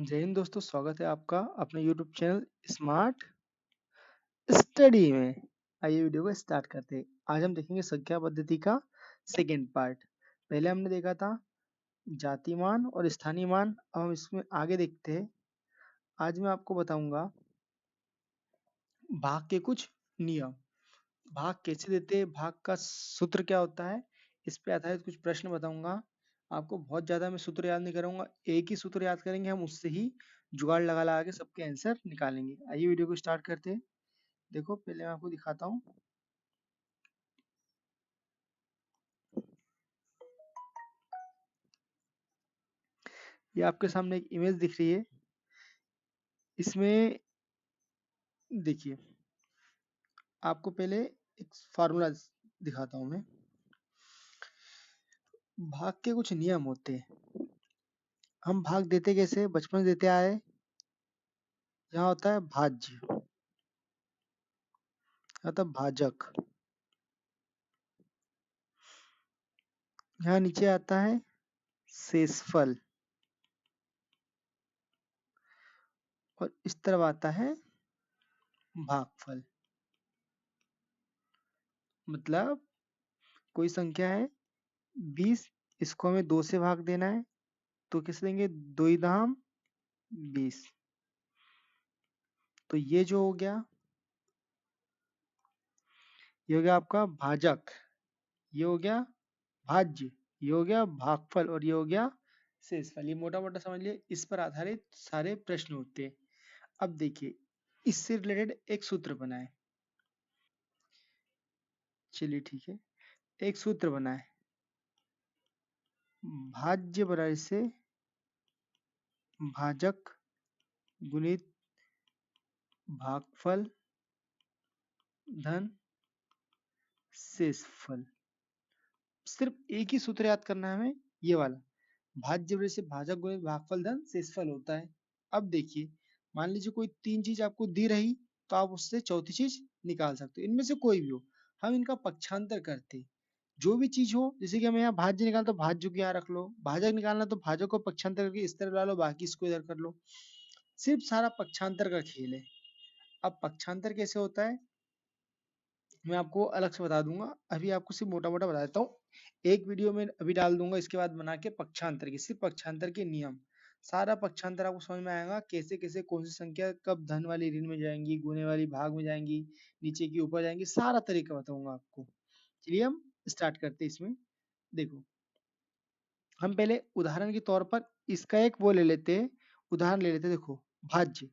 जय हिंद दोस्तों, स्वागत है आपका अपने YouTube चैनल स्मार्ट स्टडी में। आइए वीडियो को स्टार्ट करते हैं। आज हम देखेंगे संख्या पद्धति का सेकेंड पार्ट। पहले हमने देखा था जाति मान और स्थानीय मान। अब हम इसमें आगे देखते हैं। आज मैं आपको बताऊंगा भाग के कुछ नियम। भाग कैसे देते हैं, भाग का सूत्र क्या होता है, इस पे आधारित कुछ प्रश्न बताऊंगा आपको। बहुत ज्यादा मैं सूत्र याद नहीं करूंगा, एक ही सूत्र याद करेंगे हम, उससे ही जुगाड़ लगा लगा के सबके आंसर निकालेंगे। आइए वीडियो को स्टार्ट करते हैं। देखो पहले मैं आपको दिखाता हूँ। ये आपके सामने एक इमेज दिख रही है। इसमें देखिए, आपको पहले एक फार्मूला दिखाता हूँ मैं। भाग के कुछ नियम होते हैं। हम भाग देते कैसे, बचपन से देते आए। यहाँ होता है भाज्य, मतलब भाजक। यहाँ नीचे आता है शेषफल, और इस तरफ आता है भागफल। मतलब कोई संख्या है 20, इसको हमें 2 से भाग देना है, तो किस देंगे, 2 ही धाम 20। तो ये जो हो गया, ये हो गया आपका भाजक, ये हो गया भाज्य, ये हो गया भागफल, और ये हो गया शेषफल। ये मोटा मोटा समझ लिए, इस पर आधारित सारे प्रश्न होते हैं। अब देखिए, इससे रिलेटेड एक सूत्र बनाए। चलिए ठीक है, एक सूत्र बनाए। भाज्य बराबर से भाजक गुणित भागफल धन शेषफल। सिर्फ एक ही सूत्र याद करना है हमें, ये वाला। भाज्य बराबर से भाजक गुणित भागफल धन शेषफल होता है। अब देखिए, मान लीजिए कोई 3 चीज आपको दी रही, तो आप उससे चौथी चीज निकाल सकते हो, इनमें से कोई भी हो। हम इनका पक्षांतर करते हैं। जो भी चीज हो, जैसे कि हमें यहाँ भाज्य निकालना, तो भाज्य को यहाँ रख लो। भाजक निकालना, तो भाजक को पक्षांतर करके इस तरफ ला लो, बाकी इसको इधर कर लो। सिर्फ सारा पक्षांतर का खेल है। अब पक्षांतर कैसे होता है, मैं आपको अलग से बता दूंगा। अभी आपको सिर्फ मोटा मोटा बता देता हूँ। एक वीडियो में अभी डाल दूंगा, इसके बाद बना के पक्षांतर की, सिर्फ पक्षांतर के नियम। सारा पक्षांतर आपको समझ में आएगा, कैसे कैसे कौन सी संख्या कब धन वाली ऋण में जाएंगी, गुणे वाली भाग में जाएंगी, नीचे की ऊपर जाएंगी, सारा तरीका बताऊंगा आपको। चलिए हम स्टार्ट करते हैं इसमें। देखो, हम पहले उदाहरण के तौर पर इसका एक वो ले लेते हैं, उदाहरण ले लेते हैं। देखो, भाज्य,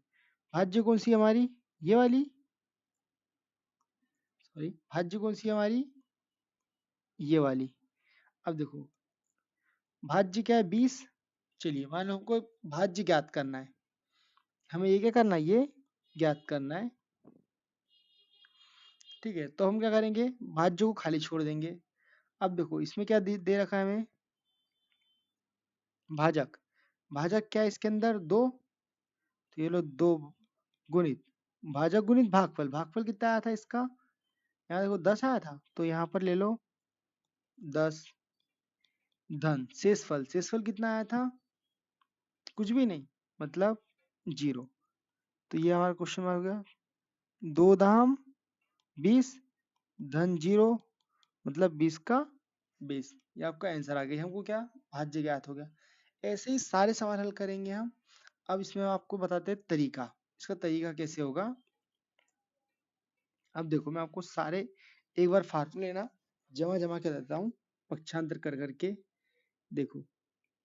भाज्य कौन सी है हमारी, ये वाली। सॉरी, भाज्य कौन सी है हमारी, ये वाली। अब देखो, भाज्य क्या है, 20। चलिए मान लो हमको भाज्य ज्ञात करना है, हमें ये क्या करना है, ये ज्ञात करना है। ठीक है, तो हम क्या करेंगे, भाज्य को खाली छोड़ देंगे। अब देखो, इसमें क्या दे रखा है हमें, भाजक। भाजक क्या है इसके अंदर, 2। तो ये लो 2 गुणित भाजक गुणित भागफल। भागफल कितना आया था इसका, यहाँ देखो 10 आया था, तो यहाँ पर ले लो 10 धन शेषफल। शेषफल कितना आया था, कुछ भी नहीं, मतलब 0। तो ये हमारा क्वेश्चन हो गया, 2 धाम 20 धन 0, मतलब 20 का 20। ये आपका आंसर आ गया। हमको क्या, भाज्य ज्ञात हो गया। ऐसे ही सारे सवाल हल करेंगे हम। अब इसमें आपको बताते हैं तरीका, इसका तरीका कैसे होगा। अब देखो, मैं आपको सारे एक बार फार्मूले ना जमा जमा के देता हूँ, पक्षांतर कर करके। देखो,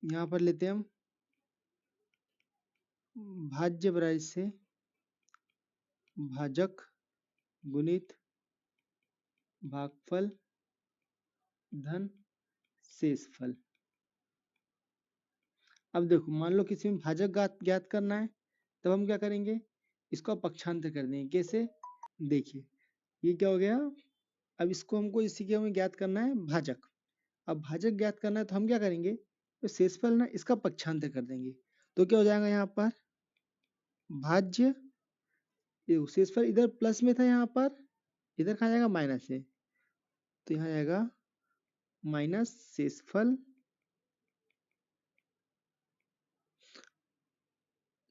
यहाँ पर लेते हैं हम भाज्य बराबर से भाजक गुणित भागफल धन शेषफल। अब देखो, मान लो किसी में भाजक ज्ञात करना है, तब हम क्या करेंगे, इसको पक्षांतर कर देंगे। कैसे, देखिए, ये क्या हो गया। अब इसको हमको इसी के में ज्ञात करना है भाजक। अब भाजक ज्ञात करना है, तो हम क्या करेंगे, तो शेषफल ना इसका पक्षांतर कर देंगे। तो क्या हो जाएगा, यहाँ पर भाज्य, ये शेषफल इधर प्लस में था, यहाँ पर इधर कहाँ जाएगा, माइनस है। तो यहाँ जाएगा माइनस शेषफल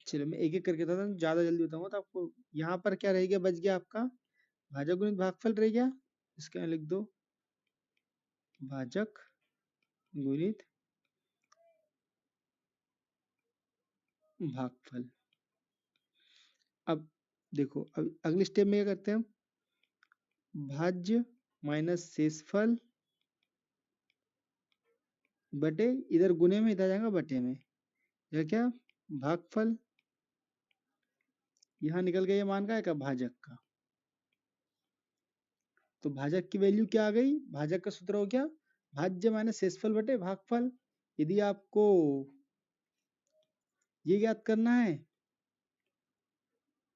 चलो मैं एक एक करके बताता हूँ, ज्यादा जल्दी बताऊंगा तो आपको। यहाँ पर क्या रह गया, बच गया आपका भाजक गुणित भागफल रह गया। इसके यहाँ लिख दो भाजक गुणित भागफल। अब देखो, अब अगले स्टेप में क्या करते हैं हम, भाज्य माइनस शेषफल बटे, इधर गुने में इधर जाएगा बटे में, यह क्या भागफल। यहाँ निकल गया ये मान का है का भाजक का। तो भाजक की वैल्यू क्या आ गई, भाजक का सूत्र हो गया भाज्य माइनस शेषफल बटे भागफल। यदि आपको ये ज्ञात करना है,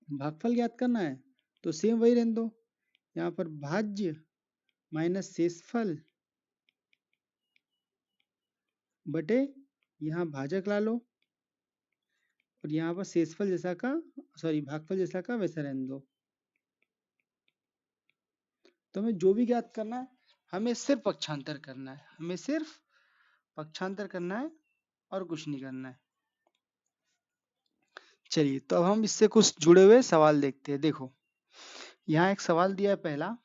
भागफल ज्ञात करना है, तो सेम वही रहने दो। यहाँ पर भाज्य माइनस शेषफल बटे, यहाँ भाजक ला लो, और यहाँ पर शेषफल जैसा का, सॉरी भागफल जैसा का वैसा रहने दो। तो हमें जो भी ज्ञात करना है, हमें सिर्फ पक्षांतर करना है, हमें सिर्फ पक्षांतर करना है और कुछ नहीं करना है। चलिए तो अब हम इससे कुछ जुड़े हुए सवाल देखते हैं। देखो यहाँ एक सवाल दिया है पहला,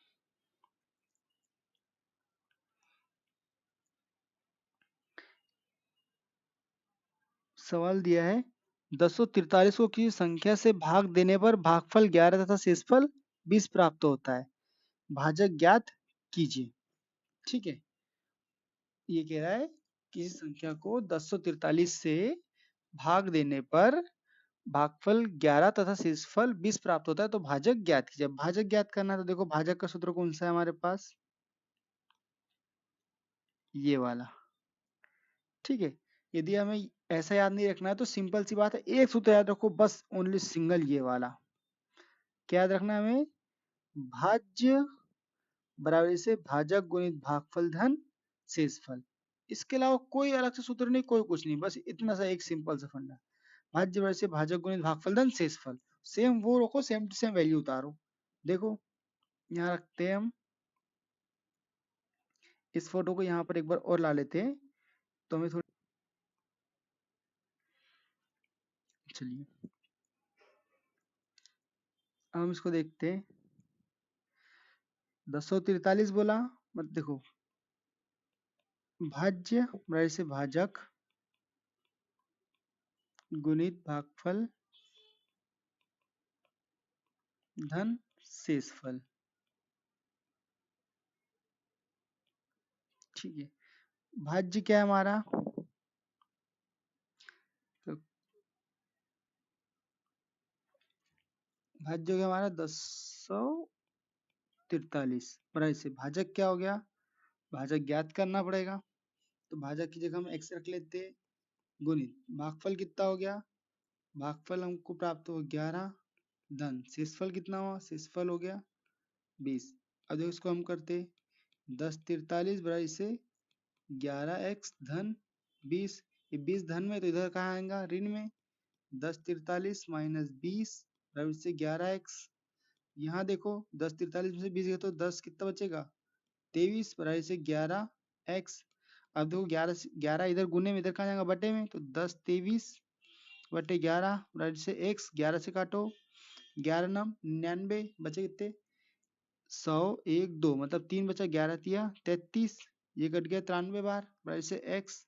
सवाल दिया है 1043 को किसी संख्या से भाग देने पर भागफल 11 तथा शेषफल 20 प्राप्त होता है, भाजक ज्ञात कीजिए। ठीक है, ये कह रहा है किसी संख्या को 1043 से भाग देने पर भागफल 11 तथा शेषफल 20 प्राप्त होता है, तो भाजक ज्ञात कीजिए। भाजक ज्ञात करना है तो देखो भाजक का सूत्र कौन सा है हमारे पास, ये वाला। ठीक है, यदि हमें ऐसा याद नहीं रखना है तो सिंपल सी बात है, एक सूत्र याद रखो बस, ओनली सिंगल ये वाला। क्या याद रखना है हमें, भाज्य बराबर से भाजक गुणित भागफल धन शेषफल। इसके अलावा कोई अलग से सूत्र नहीं, कोई कुछ नहीं, बस इतना सा एक सिंपल सा फंडा। भाज्य बराबर से भाजक गुणित भागफल धन शेषफल, सेम वो रखो, सेम टू सेम वैल्यू उतारो। देखो यहाँ रखते हैं हम, इस फोटो को यहाँ पर एक बार और ला लेते हैं तो हमें थोड़ी, चलिए अब हम इसको देखते हैं। 1043 बोला, मत देखो भाज्य बराबर से भाजक गुणित भागफल धन शेषफल। ठीक है, भाज्य क्या है हमारा, तो भाज्य हो गया हमारा 1043 बराबर से भाजक क्या हो गया, भाजक ज्ञात करना पड़ेगा, तो भाजक की जगह हम x रख लेते हैं, गुणित भागफल कितना हो गया, भागफल हमको प्राप्त हो 11 धन शेषफल कितना हुआ, शेषफल हो गया 20। अब देखो इसको हम करते 1043 बराबर से 11x धन 20, ये 20 धन में तो इधर कहाँ आएगा ऋण में, 1043 माइनस 20 बराबर से 11x। यहाँ देखो 1043 में से 20 गया तो 10 कितना बचेगा 23 बराबर से 11x। अब देखो 11 इधर गुने में, इधर कहाँ जाएगा बटे में, तो 10 23 बटे 11 बराबर से x, 11 से काटो 11 नम 99, बचे कितने 100, 1 2 मतलब 3 बचा, 11 तिया 33, ये कट गया 93 बार बराबर से x,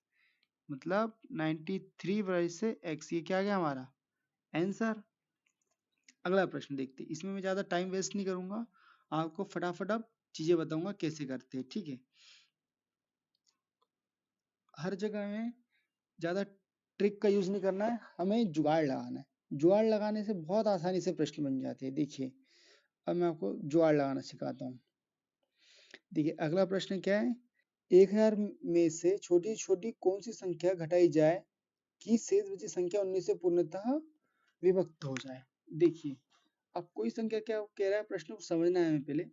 मतलब 93 बराबर से x। ये क्या आ गया हमारा आंसर। अगला प्रश्न देखते हैं, इसमें मैं ज्यादा टाइम वेस्ट नहीं करूंगा, आपको फटाफट अब चीजें बताऊंगा कैसे करते हैं। ठीक है, हर जगह में ज्यादा ट्रिक का यूज नहीं करना है, हमें जुगाड़ लगाना है। जुगाड़ लगाने से बहुत आसानी से प्रश्न बन जाते हैं। देखिए अब मैं आपको जुगाड़ लगाना सिखाता हूँ। देखिए अगला प्रश्न क्या है, 1000 में से छोटी छोटी कौन सी संख्या घटाई जाए कि शेष बची संख्या 19 से पूर्णतः विभक्त हो जाए। देखिए अब कोई संख्या क्या कह रहा है, प्रश्न को समझना है हमें पहले।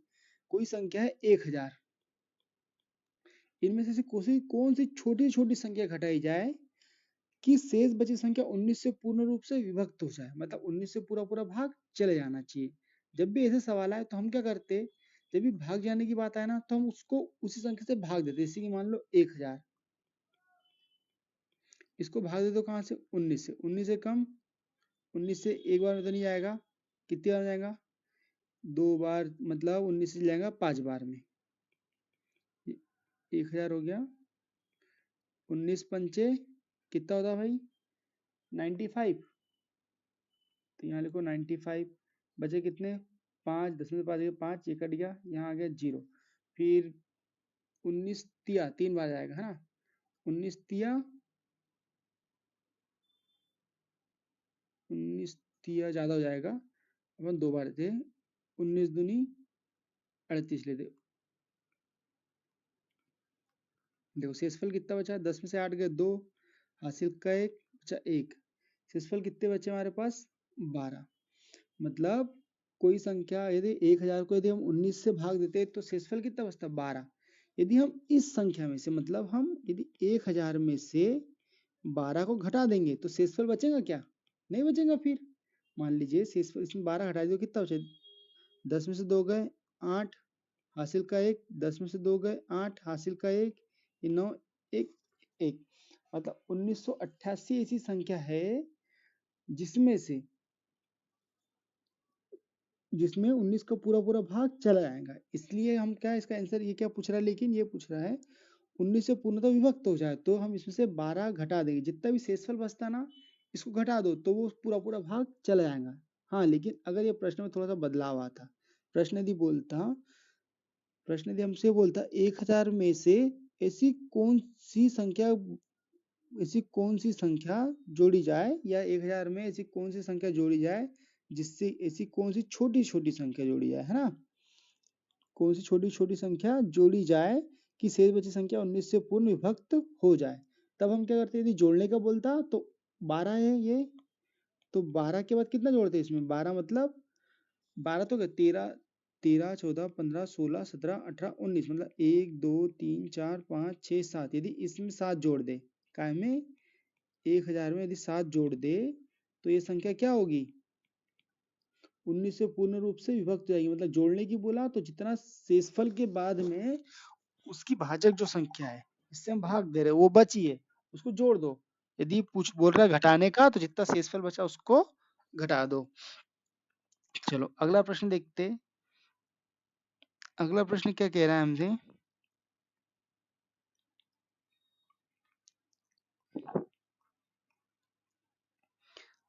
कोई संख्या है 1000, इनमें से कौन सी छोटी छोटी संख्या घटाई जाए कि शेष बची संख्या 19 से पूर्ण रूप से विभक्त हो जाए, मतलब 19 से पूरा पूरा भाग चले जाना चाहिए। जब भी ऐसे सवाल आए तो हम क्या करते, जब भी भाग जाने की बात आए ना तो हम उसको उसी संख्या से भाग देते। जैसे कि मान लो 1000, इसको भाग दे दो कहाँ से 19 से, 19 से कम 19 से एक बार में तो नहीं जाएगा, कितनी बार में जाएगा, 2 बार, मतलब 19 से जाएगा 5 बार में, 1000 हो गया। 19 पंचे कितना होता है भाई, 95। तो यहाँ लिखो 95। बचे कितने, 5, 10 में 5 5, ये कट गया, यहाँ आ गया 0। फिर 19 तिया 3 बार जाएगा है ना, 19 तिया, 19 तिया ज़्यादा हो जाएगा, अपन 2 बार थे, 19 दूनी 38 लेते। देखो शेषफल कितना बचा, 10 में से 8 गए 2, हासिल का 1 बचा 1, शेषफल कितने बचे हमारे पास, 12। मतलब कोई संख्या यदि 1000 को यदि हम 19 से भाग देते तो शेषफल कितना बचता, 12। यदि हम इस संख्या में से, मतलब हम यदि 1000 में से 12 को घटा देंगे तो शेषफल बचेगा क्या, नहीं बचेगा। फिर मान लीजिए शेषफल, इसमें 12 घटा दो कितना बचे, 10 में से 2 गए 8, हासिल का 1, 10 में से 2 गए 8, हासिल का 1, ये 9, 1 1। मतलब 1988 ऐसी संख्या है जिसमें से, जिसमें 19 का पूरा पूरा भाग चला जाएगा। इसलिए हम क्या, इसका आंसर ये क्या पूछ रहा है, लेकिन ये पूछ रहा है 19 से पूर्णतः विभक्त हो जाए तो हम इसमें से 12 घटा देंगे, जितना भी शेषफल बचता ना इसको घटा दो तो वो पूरा पूरा भाग चला जाएगा। हाँ लेकिन अगर ये प्रश्न में थोड़ा सा बदलाव आता, प्रश्न यदि बोलता, प्रश्न यदि हमसे बोलता 1000 में से ऐसी कौन सी संख्या, ऐसी कौन सी संख्या जोड़ी जाए, या 1000 में ऐसी कौन सी संख्या जोड़ी जाए जिससे, ऐसी कौन सी छोटी छोटी संख्या जोड़ी जाए, है ना, कौन सी छोटी छोटी संख्या जोड़ी जाए कि शेष बची संख्या 19 से पूर्ण विभक्त हो जाए। तब हम क्या करते, यदि जोड़ने का बोलता तो 12 है ये, तो 12 के बाद कितना जोड़ते हैं इसमें, 12 मतलब 12 तो 13, 13 14 15 16 17 18 19, मतलब 1 2 3 4 5 6 7, यदि इसमें 7 जोड़ दे, काय में 1000 में यदि 7 जोड़ दे तो ये संख्या क्या होगी, 19 से पूर्ण रूप से विभक्त हो जाएगी। मतलब जोड़ने की बोला तो जितना शेषफल के बाद में उसकी भाजक जो संख्या है, इससे हम भाग दे रहे वो बची है, उसको जोड़ दो। यदि पूछ बोल रहा है घटाने का तो जितना शेषफल बचा उसको घटा दो। चलो अगला प्रश्न देखते। अगला प्रश्न क्या कह रहा है हमसे,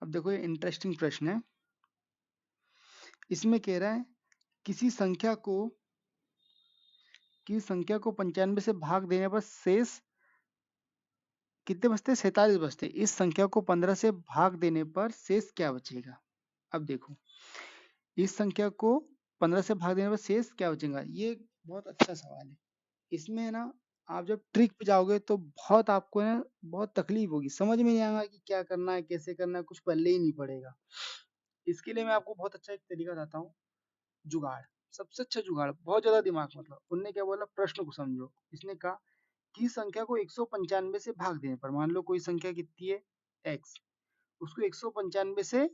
अब देखो ये इंटरेस्टिंग प्रश्न है। इसमें कह रहा है किसी संख्या को, किसी संख्या को 95 से भाग देने पर शेष कितने बचते, 47 बचते। इस संख्या को 15 से भाग देने पर शेष क्या बचेगा। अब देखो इस संख्या को 15 से भाग देने पर शेष क्या बचेगा, ये बहुत अच्छा सवाल है। इसमें है ना, आप जब ट्रिक पे जाओगे तो बहुत आपको ना बहुत तकलीफ होगी, समझ में नहीं आएगा कि क्या करना है कैसे करना है, कुछ पल्ले ही नहीं पड़ेगा। इसके लिए मैं आपको बहुत अच्छा एक तरीका बताता हूँ, जुगाड़। सबसे अच्छा जुगाड़, बहुत ज्यादा दिमाग, मतलब उनने क्या बोला, प्रश्न को समझो। इसने कहा कि संख्या को 195 से भाग देने पर, मान लो कोई संख्या कितनी है x, उसको 195 से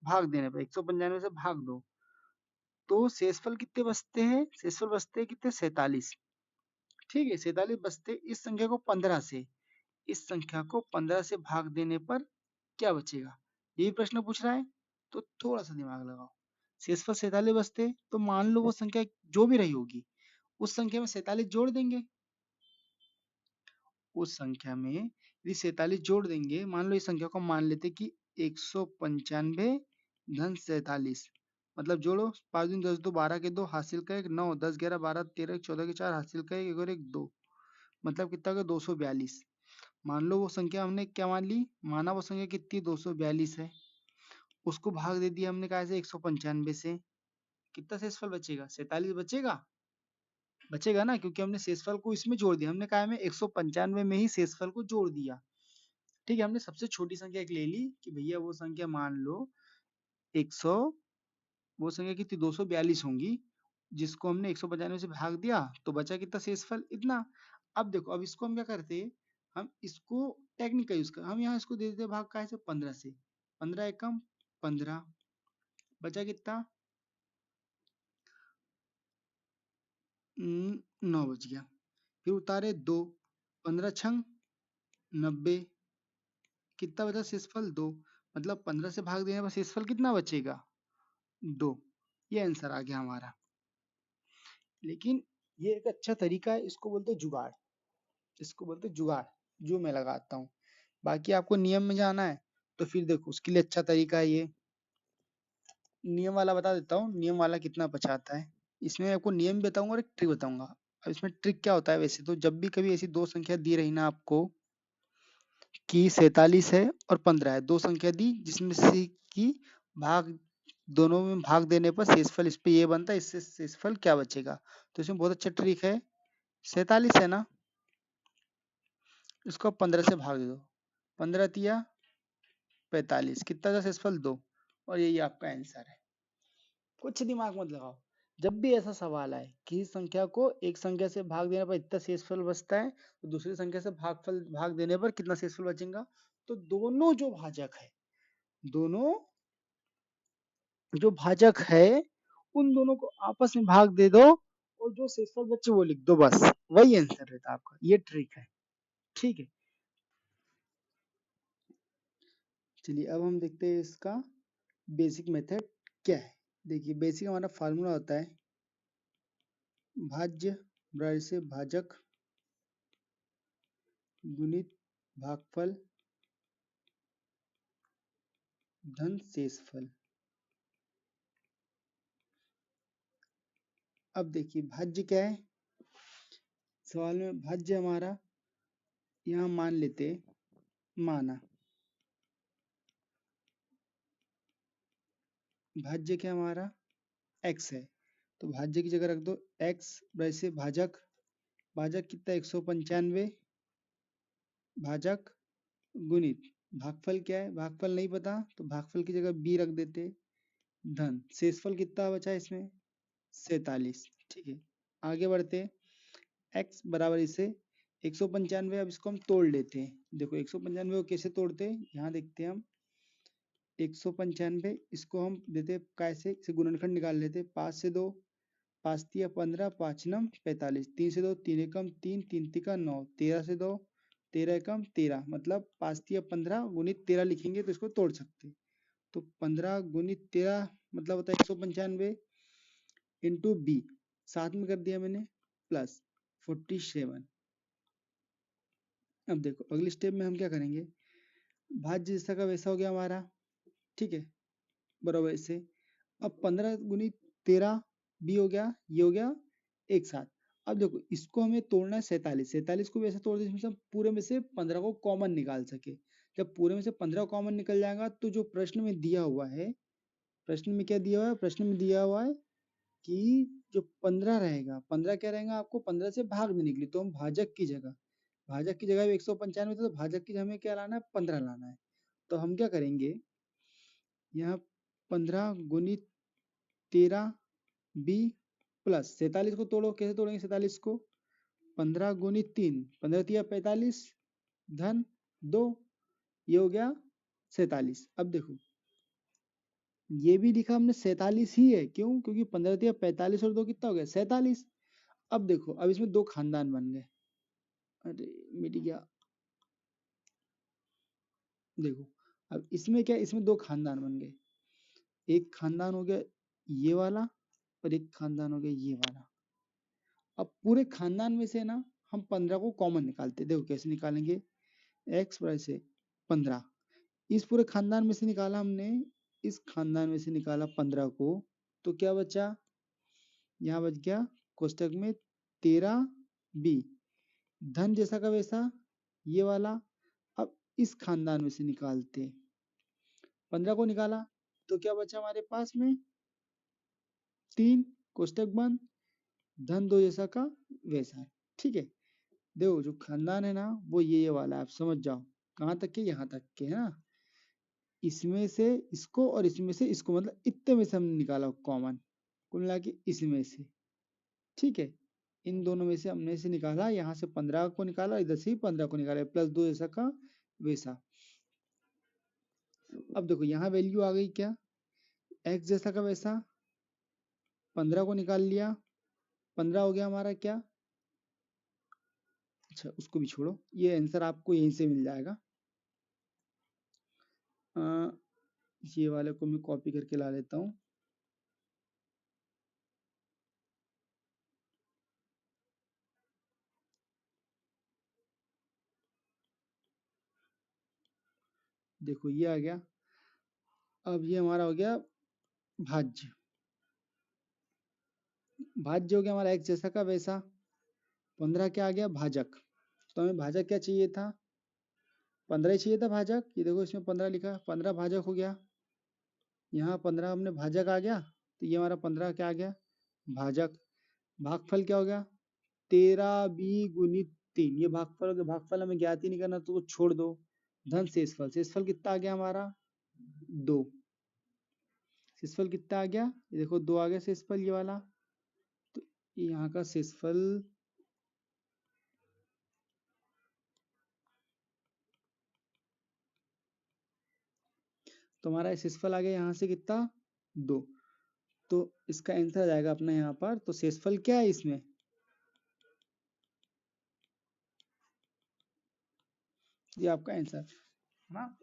भाग देने पर, 195 से भाग दो तो शेषफल कितने बचते हैं, शेषफल बचते हैं कितने, 47। ठीक है 47 बचते। इस संख्या को 15 से, इस संख्या को 15 से भाग देने पर क्या बचेगा, यही प्रश्न पूछ रहा है। तो थोड़ा सा दिमाग लगाओ। शेषफल 47 बचते तो मान लो वो संख्या जो भी रही होगी उस संख्या में 47 जोड़ देंगे, उस संख्या में यदि 47 जोड़ देंगे, मान लो इस संख्या को मान लेते कि 195 धन 47, मतलब जोड़ो 5 दूनी 10 2 12 के 2 हासिल का 1 9 10 11 12 13 14 के 4 हासिल का 1 और 1 2, मतलब कितना का 242। मान लो वो संख्या हमने क्या मान ली, माना वो संख्या कितनी 242 है, उसको भाग दे दिया हमने कहा से 195 से, कितना शेषफल बचेगा, 47 बचेगा, बचेगा ना, क्योंकि हमने शेषफल को इसमें जोड़ दिया, हमने कहा में 195 में ही शेषफल को जोड़ दिया। ठीक है हमने सबसे छोटी संख्या एक ले ली कि भैया वो संख्या मान लो 100, वो संख्या कितनी 242 होंगी, जिसको हमने 195 से भाग दिया तो बचा कितना शेषफल इतना। अब देखो अब इसको हम क्या करते, हम इसको टेक्निक का यूज कर, हम यहाँ इसको दे देते भाग का है 15 से, 15 एकम 15, बचा कितना 9 बच गया। फिर उतारे 2, 15 छंग 90, कितना बचा शेषफल 2, मतलब 15 से भाग देने पर शेषफल कितना बचेगा? 2। ये आंसर आ गया हमारा। लेकिन ये एक अच्छा तरीका है, इसको बोलते हैं जुगाड़, इसको बोलते हैं जुगाड़, जो मैं लगाता हूँ। बाकी आपको नियम में जाना है तो फिर देखो उसके लिए अच्छा तरीका है ये। नियम वाला बता देता हूँ, नियम वाला कितना बचाता है। इसमें आपको नियम भी बताऊंगा और एक ट्रिक बताऊंगा। अब इसमें ट्रिक क्या होता है, वैसे तो जब भी कभी ऐसी दो संख्या दी रही ना आपको कि 47 है और 15 है, दो संख्या दी जिसमें से कि भाग, दोनों में भाग देने पर शेषफल इस पे ये बनता है, इससे शेषफल क्या बचेगा। तो इसमें बहुत अच्छा ट्रिक है। 47 है ना, इसको 15 से भाग दे दो, 15 तिया 45, कितना था शेषफल? 2। और यही आपका आंसर है। कुछ दिमाग मत लगाओ। जब भी ऐसा सवाल आए किसी संख्या को एक संख्या से भाग देने पर इतना शेषफल बचता है, तो दूसरी संख्या से भाग देने पर कितना शेषफल बचेगा, तो दोनों जो भाजक है, दोनों जो भाजक है उन दोनों को आपस में भाग दे दो और जो शेषफल बचे वो लिख दो, बस वही आंसर रहता है आपका। ये ट्रिक है, ठीक है। चलिए अब हम देखते हैं इसका बेसिक मेथड क्या है। देखिए बेसिक हमारा फार्मूला होता है भाज्य बराबर से भाजक गुणित भागफल धन शेषफल। अब देखिए भाज्य क्या है, सवाल में भाज्य हमारा यहाँ मान लेते, माना भाज्य क्या हमारा x है, तो भाज्य की जगह रख दो x वैसे भाजक, भाजक कितना 195 भाजक गुणित भागफल क्या है, भागफल नहीं पता तो भागफल की जगह b रख देते, धन शेषफल कितना बचा इसमें 47, ठीक है। आगे बढ़ते, x बराबर इसे 195, अब इसको हम तोड़ लेते हैं। देखो 195 को कैसे तोड़ते हैं, यहाँ देखते हैं हम 195 इसको हम देते कैसे, इसे गुणनखंड निकाल लेते, 5 से 2, 5 तिया 15, 5 नम 45, 3 से 2 3 एकम 3, 3 तिका 9, 13 से 2 13 एकम 13, मतलब 5 तिया 15 गुणित 13 लिखेंगे तो इसको तोड़ सकते। तो 15 गुणित 13 मतलब होता है 195 इंटू बी, साथ में कर दिया मैंने प्लस 47। अब देखो अगले स्टेप में हम क्या करेंगे, भाज्य जैसा का वैसा हो गया हमारा, ठीक है, बराबर इससे। अब 15 गुणित 13 भी हो गया, ये हो गया एक साथ। अब देखो इसको हमें तोड़ना है 47, 47 को भी ऐसे तोड़ दे जिसमें से हम पूरे में से 15 को कॉमन निकाल सके। जब पूरे में से 15 कॉमन निकल जाएगा तो जो प्रश्न में दिया हुआ है, प्रश्न में क्या दिया हुआ है, प्रश्न में दिया हुआ है कि जो 15 रहेगा, 15 क्या रहेगा आपको 15 से भाग देने के लिए, तो हम भाजक की जगह, भाजक की जगह 195 था तो भाजक की जगह हमें क्या लाना है 15 लाना है। तो हम क्या करेंगे, यहाँ 15 गुणित 13 बी प्लस 47 को तोड़ो, कैसे तोड़ेंगे 47 को, 15 गुणित 3, 15 तिया 45 धन 2, ये हो गया 47। अब देखो ये भी लिखा हमने 47 ही है, क्यों, क्योंकि 15 तिया 45 और 2 कितना हो गया 47। अब देखो अब इसमें दो खानदान बन गए, अरे मिट गया, देखो अब इसमें क्या, इसमें दो खानदान बन गए, एक खानदान हो गया ये वाला और एक खानदान हो गया ये वाला। अब पूरे खानदान में से ना हम 15 को कॉमन निकालते, देखो कैसे निकालेंगे, x बराबर से 15, इस पूरे खानदान में से निकाला हमने, इस खानदान में से निकाला 15 को, तो क्या बचा, यहाँ बच गया कोष्टक में 13 बी, धन जैसा का वैसा ये वाला। अब इस खानदान में से निकालते, 15 को निकाला तो क्या बचा हमारे पास में 3, कोष्टक बंद, धन 2 जैसा का वैसा, ठीक है। देखो जो खानदान है ना वो ये वाला है, आप समझ जाओ कहाँ तक के, यहाँ तक के है ना, इसमें से इसको और इसमें से इसको, मतलब इतने में से हमने निकाला कॉमन, कुल मिला के इसमें से, ठीक है। इन दोनों में से हमने से निकाला, यहाँ से 15 को निकाला, इधर से 15 को निकाला, प्लस 2 जैसा का वैसा। अब देखो यहाँ वैल्यू आ गई क्या, x जैसा का वैसा, 15 को निकाल लिया, 15 हो गया हमारा क्या, अच्छा उसको भी छोड़ो, ये आंसर आपको यहीं से मिल जाएगा। ये वाले को मैं कॉपी करके ला लेता हूँ। देखो ये आ गया। अब ये हमारा हो गया भाज्य। भाज्य हो गया हमारा x जैसा का वैसा। 15 क्या आ गया भाजक। तो हमें भाजक क्या चाहिए था, 15 ही चाहिए था भाजक। ये देखो इसमें 15 लिखा, 15 भाजक हो गया। यहाँ 15 हमने भाजक आ गया, तो ये हमारा 15 क्या आ गया भाजक। भागफल क्या हो गया 13 बी गुणित 3, ये भागफल हो गया। भागफल हमें ज्ञात ही नहीं करना तो वो छोड़ दो। धन शेषफल, शेषफल कितना आ गया हमारा 2। शेषफल कितना आ गया, ये देखो 2 आ गया शेषफल ये वाला। तो यहाँ का शेषफल तो हमारा शेषफल आ गया यहाँ से कितना 2। तो इसका आंसर आ जाएगा अपना यहाँ पर। तो शेषफल क्या है इसमें, ये आपका आंसर है ना।